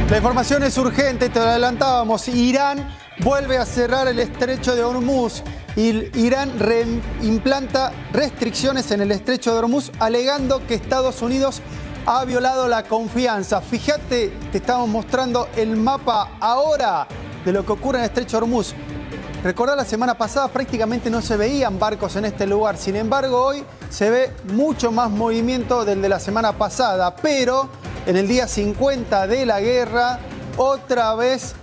La información es urgente, te lo adelantábamos. Irán vuelve a cerrar el estrecho de Hormuz. Irán implanta restricciones en el estrecho de Hormuz, alegando que Estados Unidos ha violado la confianza. Fíjate, te estamos mostrando el mapa ahora de lo que ocurre en el estrecho de Hormuz. Recordá, la semana pasada prácticamente no se veían barcos en este lugar. Sin embargo, hoy se ve mucho más movimiento del de la semana pasada. Pero en el día 50 de la guerra, otra vez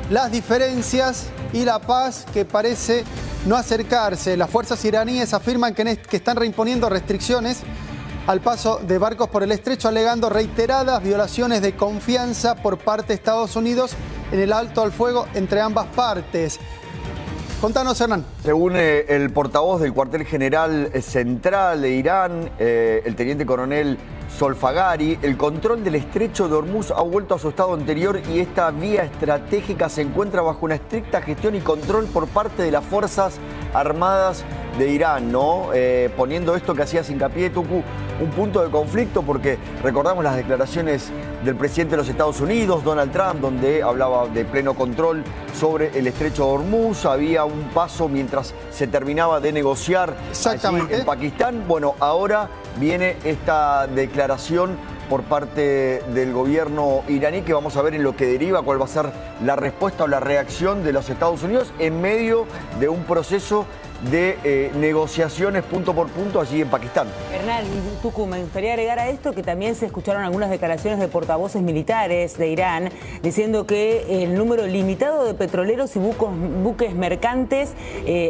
las diferencias y la paz que parece no acercarse. Las fuerzas iraníes afirman que están reimponiendo restricciones al paso de barcos por el estrecho, alegando reiteradas violaciones de confianza por parte de Estados Unidos en el alto al fuego entre ambas partes. Contanos, Hernán. Según el portavoz del cuartel general central de Irán, el teniente coronel Solfagari, el control del estrecho de Hormuz ha vuelto a su estado anterior y esta vía estratégica se encuentra bajo una estricta gestión y control por parte de las Fuerzas Armadas de Irán, ¿no? Poniendo esto que hacías hincapié, Tucu, un punto de conflicto, porque recordamos las declaraciones del presidente de los Estados Unidos, Donald Trump, donde hablaba de pleno control sobre el estrecho de Hormuz. Había un paso mientras se terminaba de negociar allí en Pakistán. Bueno, ahora viene esta declaración por parte del gobierno iraní, que vamos a ver en lo que deriva, cuál va a ser la respuesta o la reacción de los Estados Unidos en medio de un proceso de negociaciones punto por punto allí en Pakistán. Hernán, Tucu, me gustaría agregar a esto que también se escucharon algunas declaraciones de portavoces militares de Irán diciendo que el número limitado de petroleros y buques mercantes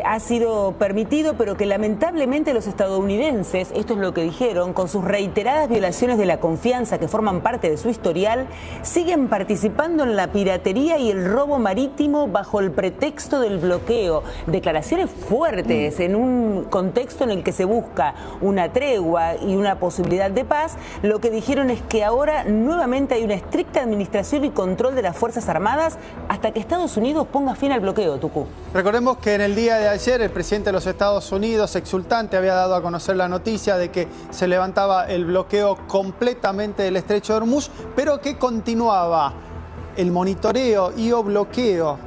ha sido permitido, pero que lamentablemente los estadounidenses, esto es lo que dijeron, con sus reiteradas violaciones de la confianza que forman parte de su historial, siguen participando en la piratería y el robo marítimo bajo el pretexto del bloqueo. Declaraciones fuertes en un contexto en el que se busca una tregua y una posibilidad de paz. Lo que dijeron es que ahora nuevamente hay una estricta administración y control de las Fuerzas Armadas hasta que Estados Unidos ponga fin al bloqueo, Tucu. Recordemos que en el día de ayer el presidente de los Estados Unidos, exultante, había dado a conocer la noticia de que se levantaba el bloqueo completamente del estrecho de Hormuz, pero que continuaba el monitoreo y o bloqueo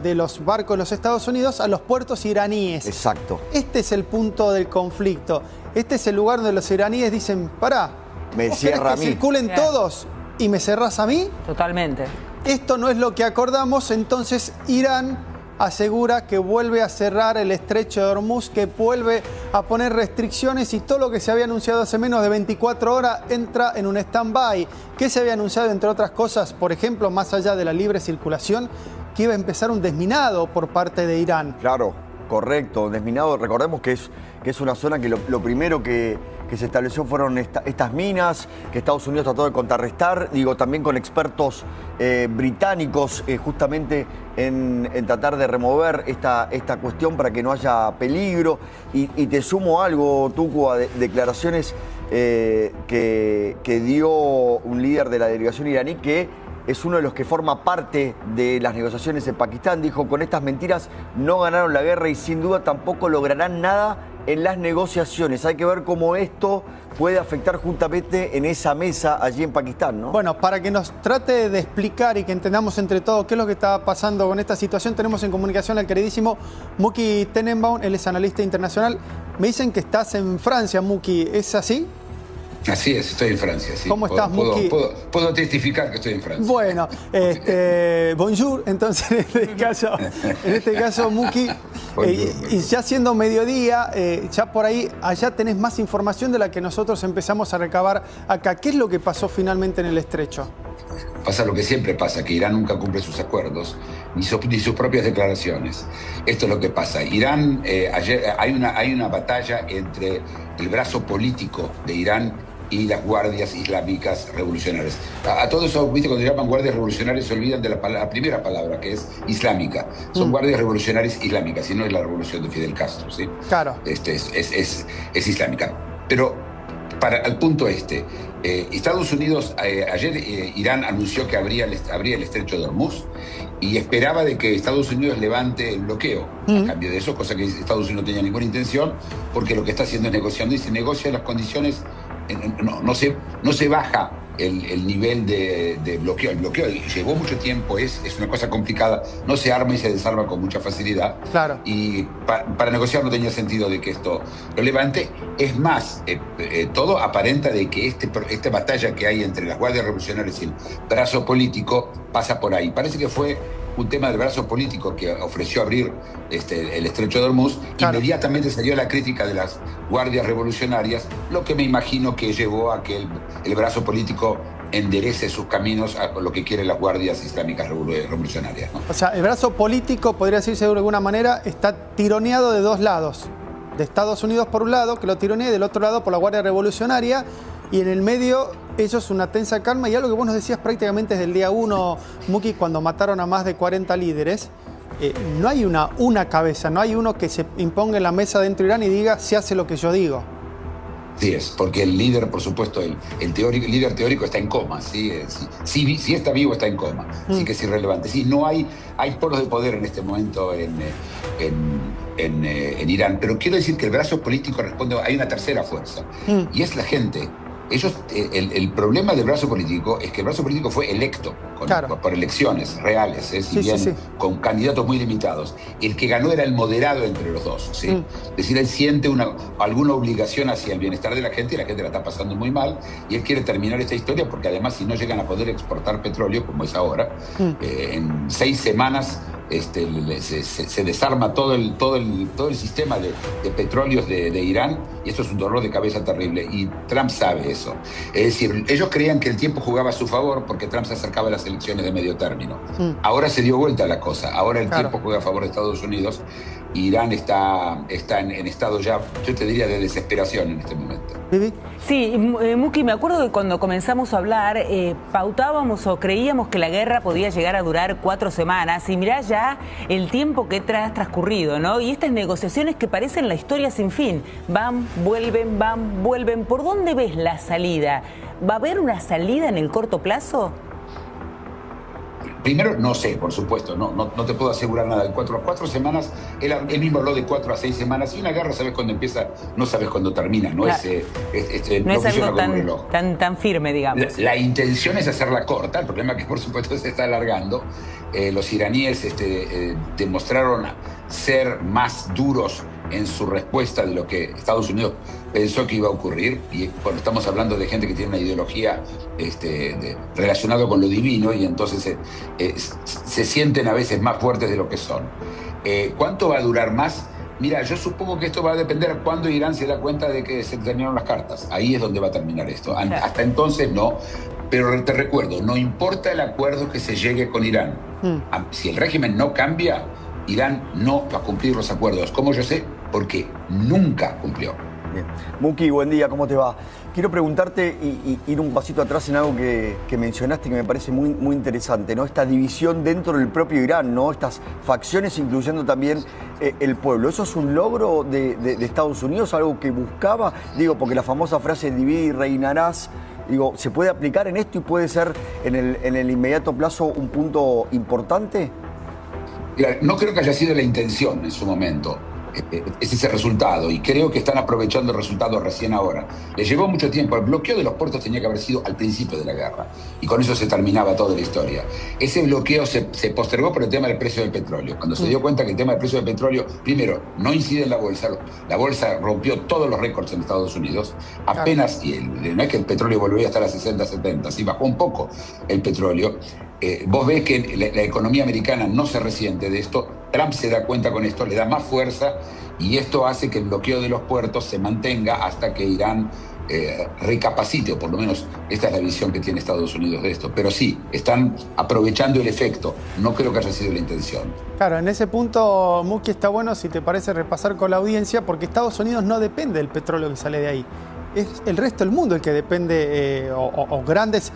de los barcos de los Estados Unidos a los puertos iraníes. Exacto. Este es el punto del conflicto. Este es el lugar donde los iraníes dicen, pará, me cierra a mí. Circulen todos y me cerrás a mí. Totalmente. Esto no es lo que acordamos, entonces Irán asegura que vuelve a cerrar el estrecho de Hormuz, que vuelve a poner restricciones y todo lo que se había anunciado hace menos de 24 horas entra en un stand-by. ¿Qué se había anunciado, entre otras cosas? Por ejemplo, más allá de la libre circulación, que iba a empezar un desminado por parte de Irán. Claro, correcto, desminado. Recordemos que es una zona que lo primero que se estableció fueron estas minas, que Estados Unidos trató de contrarrestar, digo, también con expertos británicos, justamente en tratar de remover esta cuestión para que no haya peligro. Y te sumo algo, Tucu, a declaraciones que dio un líder de la delegación iraní, que es uno de los que forma parte de las negociaciones en Pakistán. Dijo, con estas mentiras no ganaron la guerra y sin duda tampoco lograrán nada en las negociaciones. Hay que ver cómo esto puede afectar justamente en esa mesa allí en Pakistán, ¿no? Bueno, para que nos trate de explicar y que entendamos entre todos qué es lo que está pasando con esta situación, tenemos en comunicación al queridísimo Muki Tenenbaum, él es analista internacional. Me dicen que estás en Francia, Muki, ¿es así? Así es, estoy en Francia. Sí. ¿Cómo estás, Muki? Puedo testificar que estoy en Francia. Bueno, bonjour, entonces en este caso, Muki, y ya siendo mediodía, ya por ahí, allá tenés más información de la que nosotros empezamos a recabar acá. ¿Qué es lo que pasó finalmente en el estrecho? Pasa lo que siempre pasa, que Irán nunca cumple sus acuerdos, ni sus propias declaraciones. Esto es lo que pasa. Irán, ayer hay una batalla entre el brazo político de Irán y las guardias islámicas revolucionarias. A todo eso, viste, cuando llaman guardias revolucionarias se olvidan de la primera palabra, que es islámica. Son guardias revolucionarias islámicas, y no es la revolución de Fidel Castro, ¿sí? Claro. Es islámica. Pero al punto Estados Unidos, ayer Irán anunció que abría el estrecho de Hormuz y esperaba de que Estados Unidos levante el bloqueo a cambio de eso, cosa que Estados Unidos no tenía ninguna intención, porque lo que está haciendo es negociando y se negocia las condiciones, no se baja el nivel de bloqueo. El bloqueo llevó mucho tiempo, es una cosa complicada, no se arma y se desarma con mucha facilidad. Claro. Y para negociar no tenía sentido de que esto lo levante. Es más, todo aparenta de que esta batalla que hay entre las guardias revolucionarias y el brazo político pasa por ahí. Parece que fue un tema del brazo político que ofreció abrir el estrecho de Hormuz. Claro. Inmediatamente salió la crítica de las guardias revolucionarias, lo que me imagino que llevó a que el brazo político enderece sus caminos a lo que quieren las guardias islámicas revolucionarias, ¿no? O sea, el brazo político, podría decirse de alguna manera, está tironeado de dos lados. De Estados Unidos por un lado, que lo tironea, y del otro lado por la Guardia Revolucionaria. Y en el medio, ellos una tensa calma. Y algo que vos nos decías prácticamente desde el día 1, Muki, cuando mataron a más de 40 líderes. No hay una cabeza, no hay uno que se imponga en la mesa dentro de Irán y diga, se hace lo que yo digo. Sí es, porque el líder, por supuesto, el líder teórico está en coma, ¿sí? Si está vivo, está en coma, sí que es irrelevante. Sí, no hay polos de poder en este momento en Irán, pero quiero decir que el brazo político responde, hay una tercera fuerza, y es la gente. El problema del brazo político es que el brazo político fue electo por elecciones reales, si bien con candidatos muy limitados. El que ganó era el moderado entre los dos, ¿sí? Es decir, él siente alguna obligación hacia el bienestar de la gente, y la gente la está pasando muy mal, y él quiere terminar esta historia porque además, si no llegan a poder exportar petróleo, como es ahora, en 6 semanas se desarma todo el sistema de petróleos de Irán, y esto es un dolor de cabeza terrible, y Trump sabe eso. Es decir, ellos creían que el tiempo jugaba a su favor porque Trump se acercaba a las elecciones de medio término. Ahora se dio vuelta la cosa, ahora el tiempo juega a favor de Estados Unidos. Irán está en estado ya, yo te diría, de desesperación en este momento. Sí, Muki, me acuerdo que cuando comenzamos a hablar, pautábamos o creíamos que la guerra podía llegar a durar 4 semanas, y mirá ya el tiempo que ha transcurrido, ¿no? Y estas negociaciones que parecen la historia sin fin, van, vuelven. ¿Por dónde ves la salida? ¿Va a haber una salida en el corto plazo? Primero, no sé, por supuesto, no te puedo asegurar nada. En 4 semanas, él mismo habló de 4 a 6 semanas, y una guerra sabes cuándo empieza, no sabes cuándo termina, no es algo tan firme, digamos. La intención es hacerla corta, el problema es que por supuesto se está alargando. Los iraníes demostraron ser más duros en su respuesta de lo que Estados Unidos pensó que iba a ocurrir, y cuando estamos hablando de gente que tiene una ideología relacionada con lo divino, y entonces se sienten a veces más fuertes de lo que son. ¿Cuánto va a durar más? Mira, yo supongo que esto va a depender cuando Irán se da cuenta de que se terminaron las cartas. Ahí es donde va a terminar esto. Hasta entonces no. Pero te recuerdo, no importa el acuerdo que se llegue con Irán. Si el régimen no cambia, Irán no va a cumplir los acuerdos. ¿Cómo yo sé? Porque nunca cumplió. Bien. Muki, buen día, ¿cómo te va? Quiero preguntarte y ir un pasito atrás en algo que mencionaste, que me parece muy interesante, ¿no? Esta división dentro del propio Irán, ¿no? Estas facciones, incluyendo también el pueblo. ¿Eso es un logro de Estados Unidos, algo que buscaba? Digo, porque la famosa frase divide y reinarás, digo, ¿se puede aplicar en esto y puede ser en el inmediato plazo un punto importante? Mira, no creo que haya sido la intención en su momento. Es ese resultado, y creo que están aprovechando el resultado recién ahora. Les llevó mucho tiempo. El bloqueo de los puertos tenía que haber sido al principio de la guerra, y con eso se terminaba toda la historia. Ese bloqueo se postergó por el tema del precio del petróleo. Cuando se dio cuenta que el tema del precio del petróleo, primero, no incide en la bolsa rompió todos los récords en Estados Unidos, apenas, y no es que el petróleo volvió a estar a 60, 70, sí bajó un poco el petróleo. Vos ves que la economía americana no se resiente de esto. Trump se da cuenta con esto, le da más fuerza, y esto hace que el bloqueo de los puertos se mantenga hasta que Irán recapacite, o por lo menos esta es la visión que tiene Estados Unidos de esto. Pero sí, están aprovechando el efecto. No creo que haya sido la intención. Claro, en ese punto, Muki, está bueno, si te parece, repasar con la audiencia, porque Estados Unidos no depende del petróleo que sale de ahí. Es el resto del mundo el que depende, o grandes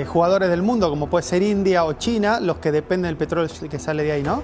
jugadores del mundo, como puede ser India o China, los que dependen del petróleo que sale de ahí, ¿no?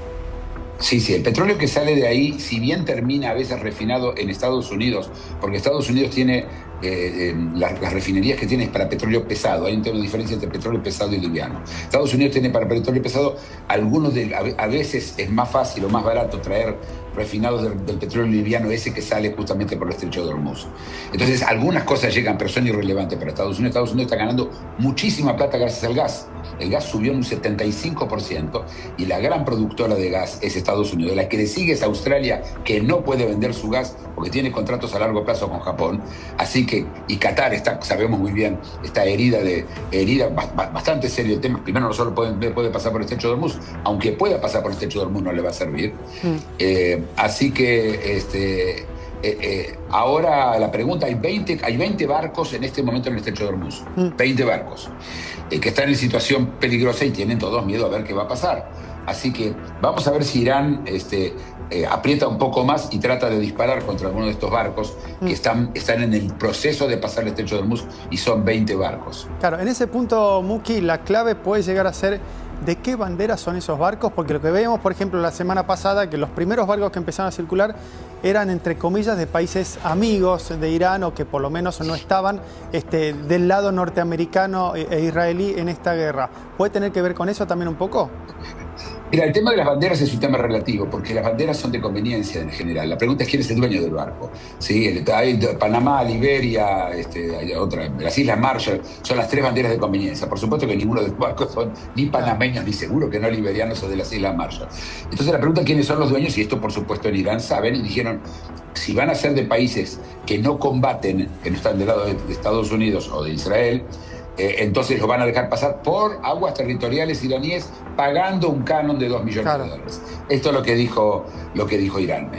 Sí, el petróleo que sale de ahí, si bien termina a veces refinado en Estados Unidos, porque Estados Unidos tiene las refinerías que tiene es para petróleo pesado. Hay una diferencia entre petróleo pesado y liviano. Estados Unidos tiene para petróleo pesado, a veces es más fácil o más barato traer refinados del petróleo liviano, ese que sale justamente por el estrecho de Hormuz. Entonces, algunas cosas llegan, pero son irrelevantes para Estados Unidos. Estados Unidos está ganando muchísima plata gracias al gas. El gas subió en un 75% y la gran productora de gas es Estados Unidos. La que le sigue es Australia, que no puede vender su gas porque tiene contratos a largo plazo con Japón. Así que, y Qatar está, sabemos muy bien, está herida bastante serio el tema. Primero, no solo puede pasar por el estrecho de Hormuz, aunque pueda pasar por el estrecho de Hormuz no le va a servir. Así que ahora la pregunta, hay 20 barcos en este momento en el estrecho de Hormuz, 20 barcos que están en situación peligrosa y tienen todos miedo a ver qué va a pasar. Así que vamos a ver si Irán aprieta un poco más y trata de disparar contra alguno de estos barcos que están en el proceso de pasar el estrecho de Hormuz, y son 20 barcos. Claro, en ese punto, Muki, la clave puede llegar a ser ¿de qué bandera son esos barcos? Porque lo que veíamos, por ejemplo, la semana pasada, que los primeros barcos que empezaron a circular eran, entre comillas, de países amigos de Irán, o que por lo menos no estaban del lado norteamericano e israelí en esta guerra. ¿Puede tener que ver con eso también un poco? Mira, el tema de las banderas es un tema relativo, porque las banderas son de conveniencia en general. La pregunta es quién es el dueño del barco. ¿Sí? Hay Panamá, Liberia, hay otra, las Islas Marshall, son las 3 banderas de conveniencia. Por supuesto que ninguno de los barcos son ni panameños, ni seguro que no liberianos o de las Islas Marshall. Entonces la pregunta es quiénes son los dueños, y esto por supuesto en Irán saben, y dijeron, si van a ser de países que no combaten, que no están del lado de Estados Unidos o de Israel, entonces lo van a dejar pasar por aguas territoriales iraníes, pagando un canon de $2 millones de dólares. Esto es lo que dijo Irán.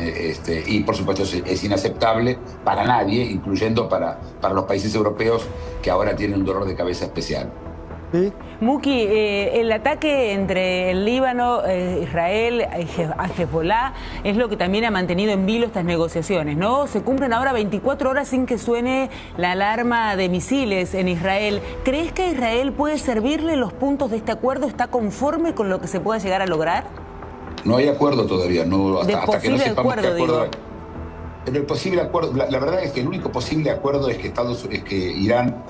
Y por supuesto es inaceptable para nadie, incluyendo para los países europeos, que ahora tienen un dolor de cabeza especial. ¿Sí? Muki, el ataque entre el Líbano, Israel, a Hezbollah es lo que también ha mantenido en vilo estas negociaciones, ¿no? Se cumplen ahora 24 horas sin que suene la alarma de misiles en Israel. ¿Crees que Israel puede servirle los puntos de este acuerdo? ¿Está conforme con lo que se pueda llegar a lograr? No hay acuerdo todavía, hasta que no sepamos qué acuerdo hay. Pero el posible acuerdo, la verdad es que el único posible acuerdo es que Irán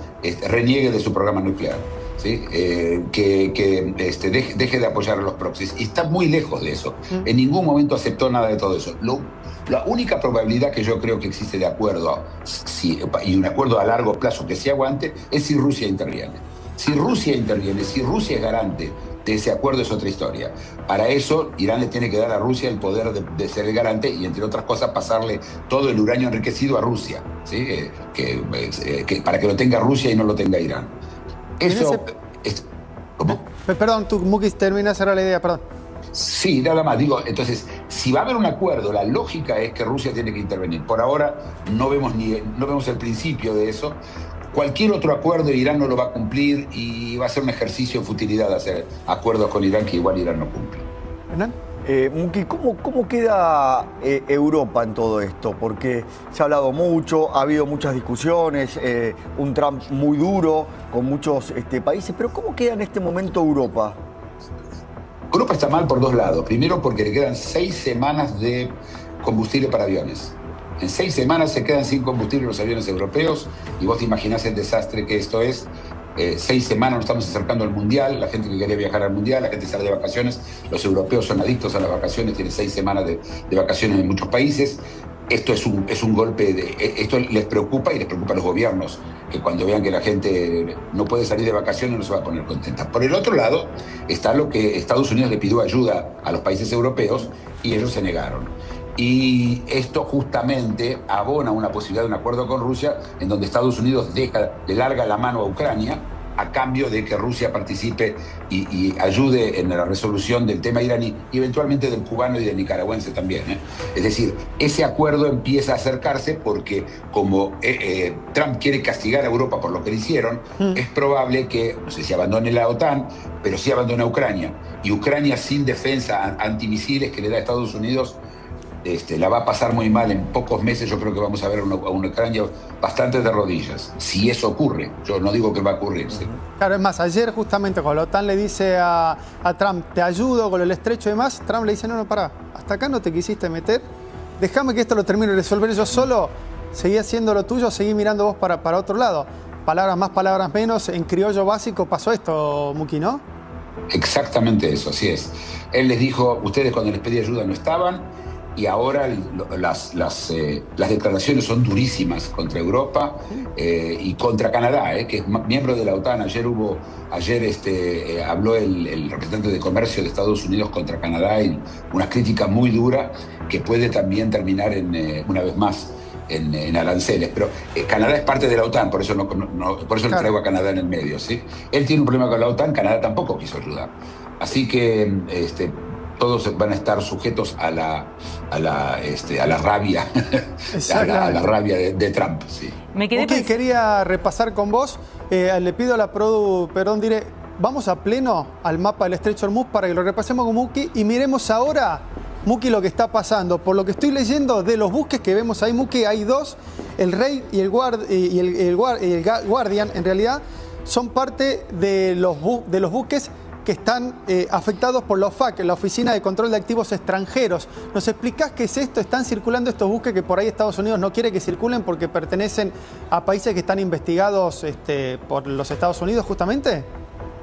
reniegue de su programa nuclear. ¿Sí? Deje de apoyar a los proxies. Y está muy lejos de eso. En ningún momento aceptó nada de todo eso. La única probabilidad que yo creo que existe de acuerdo, y un acuerdo a largo plazo que se aguante, es si Rusia interviene. Si Rusia interviene, si Rusia es garante de ese acuerdo, es otra historia. Para eso, Irán le tiene que dar a Rusia el poder de ser el garante, y entre otras cosas pasarle todo el uranio enriquecido a Rusia, ¿sí? Para que lo tenga Rusia y no lo tenga Irán. Eso ¿cómo? Perdón, tú, Muki, termina de cerrar la idea, perdón. Sí, nada más. Digo, entonces, si va a haber un acuerdo, la lógica es que Rusia tiene que intervenir. Por ahora no vemos el principio de eso. Cualquier otro acuerdo Irán no lo va a cumplir, y va a ser un ejercicio de futilidad hacer acuerdos con Irán que igual Irán no cumple. ¿Hernán? Muki, ¿cómo queda Europa en todo esto? Porque se ha hablado mucho, ha habido muchas discusiones, un Trump muy duro con muchos países, pero ¿cómo queda en este momento Europa? Europa está mal por 2 lados. Primero, porque le quedan 6 semanas de combustible para aviones. En 6 semanas se quedan sin combustible los aviones europeos, y vos te imaginás el desastre que esto es. 6 semanas nos estamos acercando al Mundial, la gente que quería viajar al Mundial, la gente sale de vacaciones, los europeos son adictos a las vacaciones, tienen 6 semanas de vacaciones en muchos países. Esto es un golpe esto les preocupa, y les preocupa a los gobiernos, que cuando vean que la gente no puede salir de vacaciones no se va a poner contenta. Por el otro lado está lo que Estados Unidos le pidió ayuda a los países europeos, y ellos se negaron. Y esto justamente abona una posibilidad de un acuerdo con Rusia, en donde Estados Unidos le larga la mano a Ucrania a cambio de que Rusia participe y ayude en la resolución del tema iraní, y eventualmente del cubano y del nicaragüense también. Es decir, ese acuerdo empieza a acercarse, porque como Trump quiere castigar a Europa por lo que le hicieron, es probable que, no sé si abandone la OTAN, pero sí abandone a Ucrania. Y Ucrania, sin defensa antimisiles que le da a Estados Unidos, la va a pasar muy mal. En pocos meses yo creo que vamos a ver a una Ucrania bastante de rodillas, si eso ocurre. Yo no digo que va a ocurrir. ¿Sí? Claro, es más, ayer justamente cuando la OTAN le dice a Trump, te ayudo con el estrecho y demás, Trump le dice, no, pará, hasta acá no te quisiste meter, déjame que esto lo termine de resolver yo solo, seguí haciendo lo tuyo, seguí mirando vos para otro lado. Palabras más, palabras menos, en criollo básico pasó esto, Muki, ¿no? Exactamente eso, así es. Él les dijo, ustedes cuando les pedí ayuda no estaban, y ahora las declaraciones son durísimas contra Europa y contra Canadá, que es miembro de la OTAN. Ayer habló el representante de comercio de Estados Unidos contra Canadá, y una crítica muy dura que puede también terminar una vez más en aranceles. Pero Canadá es parte de la OTAN, por eso le traigo a Canadá en el medio, ¿sí? Él tiene un problema con la OTAN, Canadá tampoco quiso ayudar. Así que todos van a estar sujetos a la rabia, a la rabia de Trump. Sí. Muki, quería repasar con vos, le pido a la produ, perdón, diré, vamos a pleno al mapa del estrecho de Hormuz para que lo repasemos con Muki y miremos ahora, Muki, lo que está pasando. Por lo que estoy leyendo de los buques que vemos ahí, Muki, hay dos, el Rey y el Guardian, en realidad, son parte de los buques que están afectados por la OFAC, la Oficina de Control de Activos Extranjeros. ¿Nos explicás qué es esto? ¿Están circulando estos buques que por ahí Estados Unidos no quiere que circulen porque pertenecen a países que están investigados por los Estados Unidos justamente?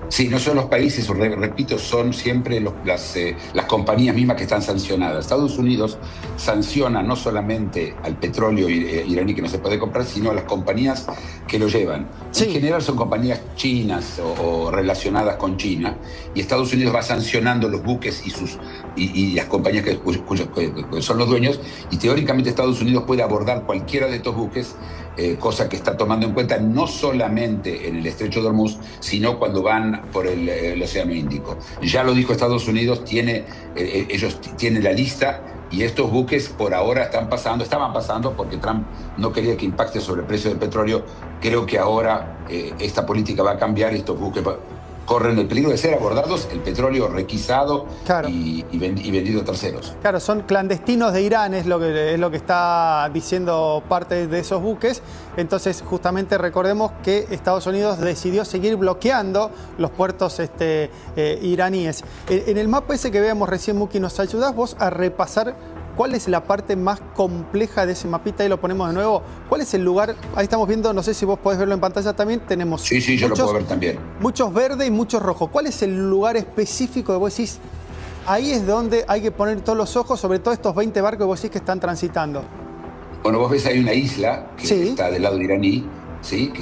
Sí, no son los países, repito, son siempre las compañías mismas que están sancionadas. Estados Unidos sanciona no solamente al petróleo iraní que no se puede comprar, sino a las compañías que lo llevan. Sí. En general son compañías chinas o relacionadas con China, y Estados Unidos va sancionando los buques y las compañías que son los dueños, y teóricamente Estados Unidos puede abordar cualquiera de estos buques, cosa que está tomando en cuenta no solamente en el estrecho de Hormuz, sino cuando van por el Océano Índico. Ya lo dijo Estados Unidos, ellos tienen la lista, y estos buques por ahora estaban pasando porque Trump no quería que impacte sobre el precio del petróleo. Creo que ahora esta política va a cambiar y estos buques corren el peligro de ser abordados, el petróleo requisado, claro, y vendido a terceros. Claro, son clandestinos de Irán, es lo que está diciendo parte de esos buques. Entonces, justamente recordemos que Estados Unidos decidió seguir bloqueando los puertos iraníes. En el mapa ese que veamos recién, Muki, ¿nos ayudás vos a repasar cuál es la parte más compleja de ese mapita? Ahí lo ponemos de nuevo. ¿Cuál es el lugar? Ahí estamos viendo, no sé si vos podés verlo en pantalla también. Tenemos sí, yo lo puedo ver también. Muchos verdes y muchos rojos. ¿Cuál es el lugar específico que vos decís? Ahí es donde hay que poner todos los ojos, sobre todo estos 20 barcos que vos decís que están transitando. Bueno, vos ves ahí una isla que está del lado iraní, ¿sí?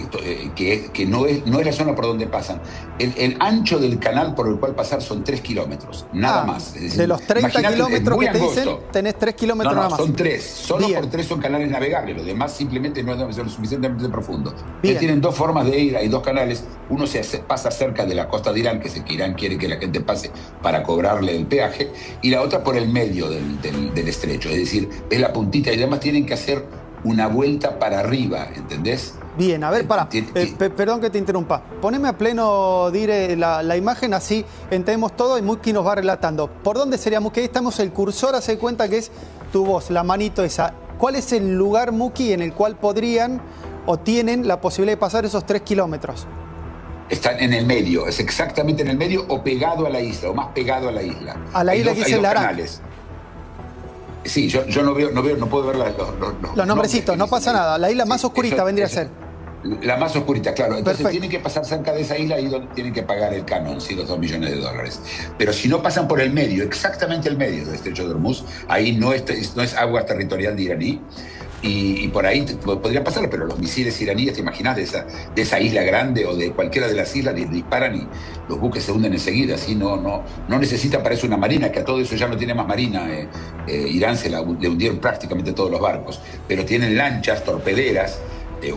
que no es la zona por donde pasan. El ancho del canal por el cual pasar son 3 kilómetros, nada más. Es decir, de los 30 kilómetros que te dicen, tenés 3 kilómetros nada más. Son 3. Solo por 3 son canales navegables. Los demás simplemente no es lo suficientemente profundo. Tienen dos formas de ir, hay dos canales. Uno pasa cerca de la costa de Irán, que es el que Irán quiere que la gente pase para cobrarle el peaje, y la otra por el medio del estrecho. Es decir, es la puntita, y además tienen que hacer una vuelta para arriba, ¿entendés? Bien, a ver, perdón que te interrumpa. Poneme a pleno, Dire, la imagen, así entendemos todo y Muki nos va relatando. ¿Por dónde sería, Muki? Ahí estamos, el cursor, hace cuenta que es tu voz, la manito esa. ¿Cuál es el lugar, Muki, en el cual podrían o tienen la posibilidad de pasar esos 3 kilómetros? Están en el medio, es exactamente en el medio o pegado a la isla, o más pegado a la isla. A la isla que dice el Arak. Sí, yo no puedo ver los nombrecitos, no pasa nada. La isla más oscurita vendría a ser. La más oscurita, claro. Entonces Perfecto. Tienen que pasar cerca de esa isla y donde tienen que pagar el canon, sí, los $2 millones. Pero si no pasan por el medio, exactamente el medio del estrecho de Hormuz, ahí no es agua territorial de iraní. Y por ahí podrían pasar, pero los misiles iraníes, ¿te imaginas? De esa isla grande o de cualquiera de las islas disparan y los buques se hunden enseguida. ¿Sí? No necesita para eso una marina, que a todo eso ya no tiene más marina. Irán le hundieron prácticamente todos los barcos, pero tienen lanchas, torpederas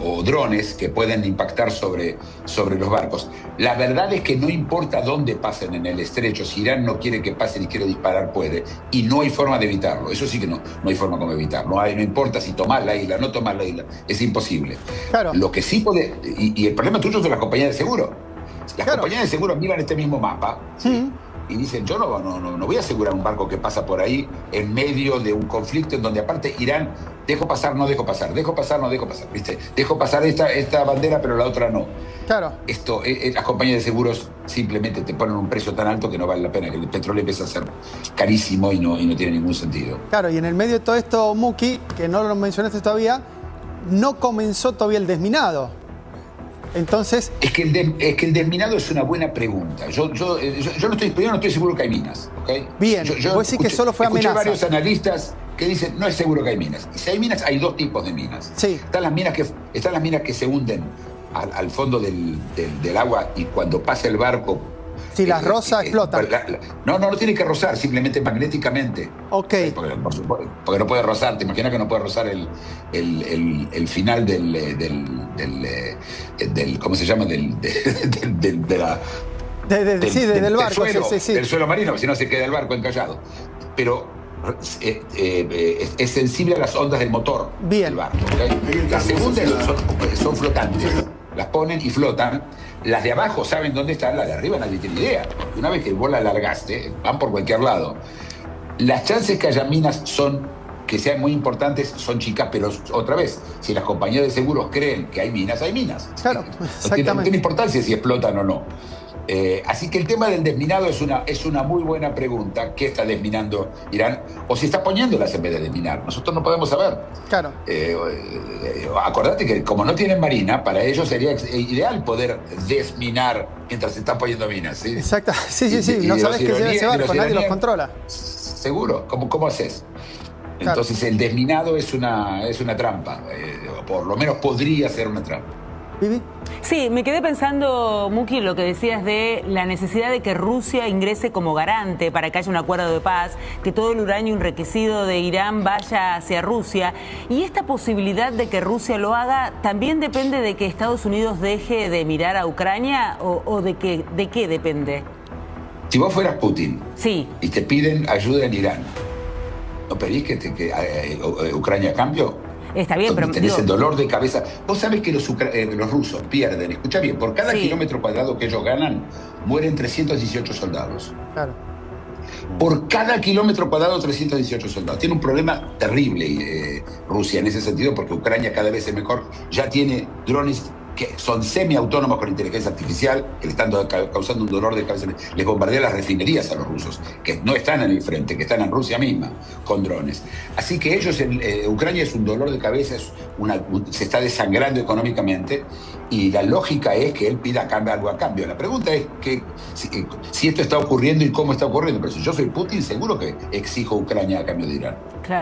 o drones que pueden impactar sobre los barcos. La verdad es que no importa dónde pasen en el estrecho, si Irán no quiere que pasen y quiere disparar, puede, y no hay forma de evitarlo. Eso sí que no hay forma como evitarlo. No importa si tomás la isla, no tomás la isla, es imposible. Claro. Lo que sí puede, y el problema tuyo es de las compañías de seguro. Las compañías de seguro miran este mismo mapa, ¿sí? Y dicen, yo no voy a asegurar un barco que pasa por ahí en medio de un conflicto en donde aparte Irán, dejo pasar, no dejo pasar, dejo pasar, no dejo pasar, ¿viste? Dejo pasar esta bandera, pero la otra no. Claro. Las compañías de seguros simplemente te ponen un precio tan alto que no vale la pena, que el petróleo empieza a ser carísimo y no tiene ningún sentido. Claro, y en el medio de todo esto, Muki, que no lo mencionaste todavía, no comenzó todavía el desminado. Entonces... Es que el desminado es una buena pregunta. Yo no estoy seguro que hay minas, ¿okay? Bien, vos decís que solo fue amenaza. Escuché varios analistas que dicen, no es seguro que hay minas. Y si hay minas, hay dos tipos de minas. Sí. Están las minas que se hunden al fondo del agua y cuando pasa el barco... Si las rozas explotan. No tiene que rozar, simplemente magnéticamente. Ok. Porque no puede rozar, te imaginas que no puede rozar el final del ¿cómo se llama? Del barco. Suelo, sí. Del suelo marino, si no se queda el barco encallado. Pero es sensible a las ondas del motor del barco. ¿Okay? Las segundas son flotantes. Las ponen y flotan. Las de abajo saben dónde están, las de arriba nadie tiene idea. Porque una vez que vos la largaste, van por cualquier lado. Las chances que haya minas que sean muy importantes son chicas, pero otra vez, si las compañías de seguros creen que hay minas, hay minas. Claro, exactamente. No tiene importancia si explotan o no. Así que el tema del desminado es una muy buena pregunta. ¿Qué está desminando Irán? O si está poniéndolas en vez de desminar. Nosotros no podemos saber. Claro. Acordate que como no tienen marina, para ellos sería ideal poder desminar mientras se están poniendo minas. ¿Sí? Exacto. Sí. No sabés qué lleva ese barco, nadie los controla. Seguro. ¿Cómo haces? Claro. Entonces el desminado es una trampa. Por lo menos podría ser una trampa. ¿Vivi? Sí, me quedé pensando, Muki, lo que decías de la necesidad de que Rusia ingrese como garante para que haya un acuerdo de paz, que todo el uranio enriquecido de Irán vaya hacia Rusia. Y esta posibilidad de que Rusia lo haga también depende de que Estados Unidos deje de mirar a Ucrania o de qué depende. Si vos fueras Putin, sí, y te piden ayuda en Irán, ¿no pedís que Ucrania cambie? Está bien, pero... Tenés el dolor de cabeza. Vos sabés que los rusos pierden, escucha bien, por cada kilómetro cuadrado que ellos ganan, mueren 318 soldados. Claro. Por cada kilómetro cuadrado, 318 soldados. Tiene un problema terrible Rusia en ese sentido, porque Ucrania cada vez es mejor. Ya tiene drones que son semiautónomos con inteligencia artificial, que le están causando un dolor de cabeza. Les bombardean las refinerías a los rusos, que no están en el frente, que están en Rusia misma, con drones. Así que ellos, Ucrania es un dolor de cabeza, se está desangrando económicamente, y la lógica es que él pida algo a cambio. La pregunta es si esto está ocurriendo y cómo está ocurriendo. Pero si yo soy Putin, seguro que exijo Ucrania a cambio de Irán. Claro.